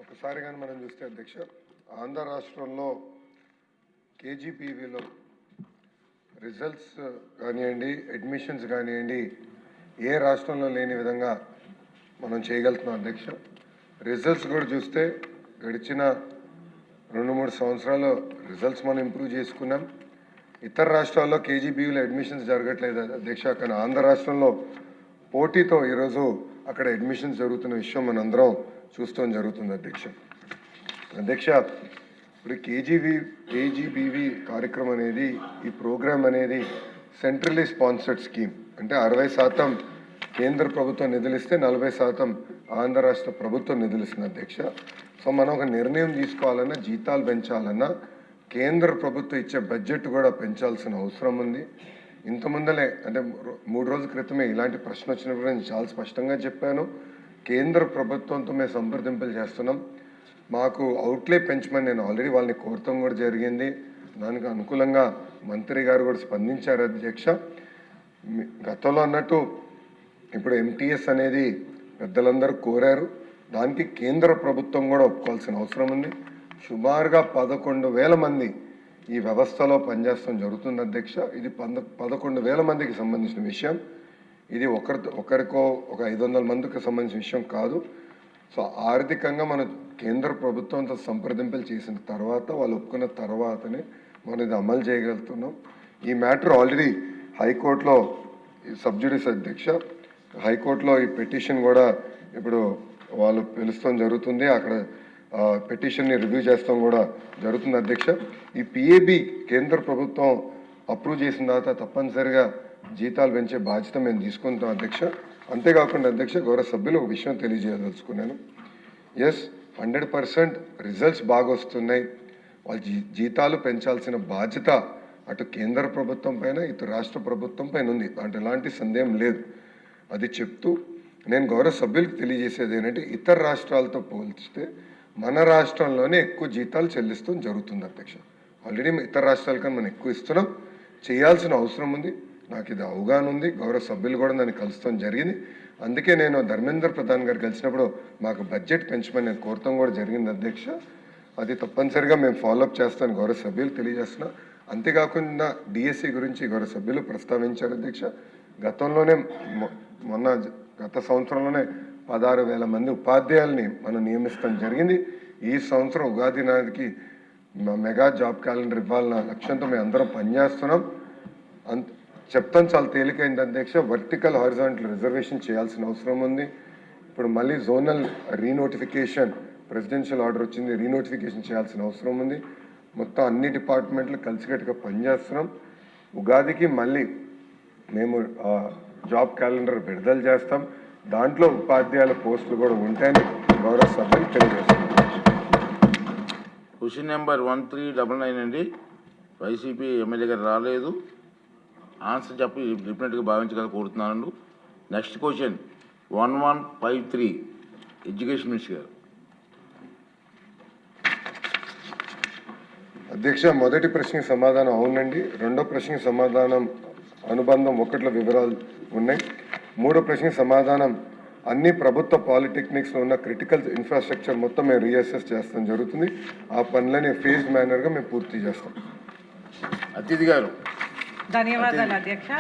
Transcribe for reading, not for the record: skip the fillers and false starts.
ఒకసారి కానీ మనం చూస్తే అధ్యక్ష ఆంధ్ర రాష్ట్రంలో కేజీపీవీలో రిజల్ట్స్ కానివ్వండి, అడ్మిషన్స్ కానివ్వండి, ఏ రాష్ట్రంలో లేని విధంగా మనం చేయగలుగుతున్నాం అధ్యక్ష. రిజల్ట్స్ కూడా చూస్తే గడిచిన 2-3 సంవత్సరాలు రిజల్ట్స్ మనం ఇంప్రూవ్ చేసుకున్నాం. ఇతర రాష్ట్రాల్లో కేజీబీవీలో అడ్మిషన్స్ జరగట్లేదు అధ్యక్ష, కానీ ఆంధ్ర రాష్ట్రంలో పోటీతో ఈరోజు అక్కడ అడ్మిషన్స్ జరుగుతున్న విషయం మనందరం చూస్తాం జరుగుతుంది అధ్యక్ష. ఇప్పుడు కేజీబీవీ కార్యక్రమం అనేది, ఈ ప్రోగ్రామ్ అనేది సెంట్రలీ స్పాన్సర్డ్ స్కీమ్. అంటే 60% కేంద్ర ప్రభుత్వం నిధులిస్తే 40% ఆంధ్ర రాష్ట్ర ప్రభుత్వం నిధులిస్తుంది అధ్యక్ష. సో మనం ఒక నిర్ణయం తీసుకోవాలన్నా, జీతాలు పెంచాలన్నా కేంద్ర ప్రభుత్వం ఇచ్చే బడ్జెట్ కూడా పెంచాల్సిన అవసరం ఉంది. ఇంతకుముందలే అంటే 3 రోజుల క్రితమే ఇలాంటి ప్రశ్న వచ్చినప్పుడు నేను చాలా స్పష్టంగా చెప్పాను. కేంద్ర ప్రభుత్వంతో మేము సంప్రదింపులు చేస్తున్నాం. మాకు అవుట్లే పెంచమని నేను ఆల్రెడీ వాళ్ళని కోరటం కూడా జరిగింది. దానికి అనుకూలంగా మంత్రి గారు కూడా స్పందించారు అధ్యక్ష. గతంలో అన్నట్టు ఇప్పుడు ఎంటీఎస్ అనేది పెద్దలందరూ కోరారు. దానికి కేంద్ర ప్రభుత్వం కూడా ఒప్పుకోవాల్సిన అవసరం ఉంది. సుమారుగా 11,000 మంది ఈ వ్యవస్థలో పనిచేస్తాం జరుగుతుంది అధ్యక్ష. ఇది 11,000 మందికి సంబంధించిన విషయం. ఇది ఒకరికో ఒక 500 మందికి సంబంధించిన విషయం కాదు. సో ఆర్థికంగా మన కేంద్ర ప్రభుత్వంతో సంప్రదింపులు చేసిన తర్వాత, వాళ్ళు ఒప్పుకున్న తర్వాతనే మనం ఇది అమలు చేయగలుగుతున్నాం. ఈ మ్యాటర్ ఆల్రెడీ హైకోర్టులో సబ్జుడిస్ అధ్యక్ష, హైకోర్టులో ఈ పిటిషన్ కూడా ఇప్పుడు వాళ్ళు పిలుస్తాం జరుగుతుంది. అక్కడ పిటిషన్ని రివ్యూ చేస్తాం కూడా జరుగుతుంది అధ్యక్ష. ఈ పిఏబి కేంద్ర ప్రభుత్వం అప్రూవ్ చేసిన తర్వాత తప్పనిసరిగా జీతాలు పెంచే బాధ్యత మేము తీసుకుంటాం అధ్యక్ష. అంతేకాకుండా అధ్యక్ష, గౌరవ సభ్యులు ఒక విషయం తెలియజేయదలుచుకున్నాను. 100% రిజల్ట్స్ బాగా వస్తున్నాయి. వాళ్ళ జీతాలు పెంచాల్సిన బాధ్యత అటు కేంద్ర ప్రభుత్వం పైన, ఇటు రాష్ట్ర ప్రభుత్వం పైన ఉంది. దాంట్లో ఎలాంటి సందేహం లేదు. అది చెప్తూ నేను గౌరవ సభ్యులకు తెలియజేసేది ఏంటంటే, ఇతర రాష్ట్రాలతో పోల్చితే మన రాష్ట్రంలోనే ఎక్కువ జీతాలు చెల్లిస్తాం జరుగుతుంది అధ్యక్ష. ఆల్రెడీ ఇతర రాష్ట్రాల కన్నా మనం ఎక్కువ ఇస్తున్నాం. చేయాల్సిన అవసరం ఉంది. నాకు ఇది అవగాహన ఉంది. గౌరవ సభ్యులు కూడా నన్ను కలుస్తాం జరిగింది. అందుకే నేను ధర్మేంద్ర ప్రధాన్ గారు కలిసినప్పుడు మాకు బడ్జెట్ పెంచమని నేను కోరటం కూడా జరిగింది అధ్యక్ష. అది తప్పనిసరిగా మేము ఫాలోఅప్ చేస్తాను గౌరవ సభ్యులు తెలియజేస్తున్నా. అంతేకాకుండా డిఎస్సి గురించి గౌరవ సభ్యులు ప్రస్తావించారు అధ్యక్ష. గతంలోనే గత సంవత్సరంలోనే 16,000 మంది ఉపాధ్యాయుల్ని మనం నియమిస్తాం జరిగింది. ఈ సంవత్సరం ఉగాది నాటికి మెగా జాబ్ క్యాలెండర్ ఇవ్వాలన్న లక్ష్యంతో మేము అందరం పనిచేస్తున్నాం. చెప్తాను చాలా తేలికైంది అధ్యక్ష. వర్టికల్ హారిజాంటల్ రిజర్వేషన్ చేయాల్సిన అవసరం ఉంది. ఇప్పుడు మళ్ళీ జోనల్ రీనోటిఫికేషన్, ప్రెసిడెన్షియల్ ఆర్డర్ వచ్చింది, రీనోటిఫికేషన్ చేయాల్సిన అవసరం ఉంది. మొత్తం అన్ని డిపార్ట్మెంట్లు కలిసికట్టుగా పనిచేస్తున్నాం. ఉగాదికి మళ్ళీ మేము జాబ్ క్యాలెండర్ విడుదల చేస్తాం. దాంట్లో ఉపాధ్యాయుల పోస్టులు కూడా ఉంటాయని గౌరవ సభ్యులు తెలియజేస్తున్నాం. క్వశ్చన్ నెంబర్ 1399 అండి. వైసీపీ ఎమ్మెల్యే గారు రాలేదు. ఆన్సర్ చెప్పి డిఫరెంట్గా భావించగల కోరుతున్నాను. నెక్స్ట్ క్వశ్చన్ 1153 ఎడ్యుకేషన్ మినిస్టర్ గారు. అధ్యక్ష, మొదటి ప్రశ్నకి సమాధానం అవునండి. రెండో ప్రశ్నకి సమాధానం అనుబంధం 1లో వివరాలు ఉన్నాయి. మూడో ప్రశ్నకి సమాధానం అన్ని ప్రభుత్వ పాలిటెక్నిక్స్లో ఉన్న క్రిటికల్ ఇన్ఫ్రాస్ట్రక్చర్ మొత్తం మేము రీఅసెస్ చేస్తాం జరుగుతుంది. ఆ పనులని ఫేజ్ మేనర్గా మేము పూర్తి చేస్తాం. అతిథి గారు. ధన్యవాదాలు అధ్యక్ష.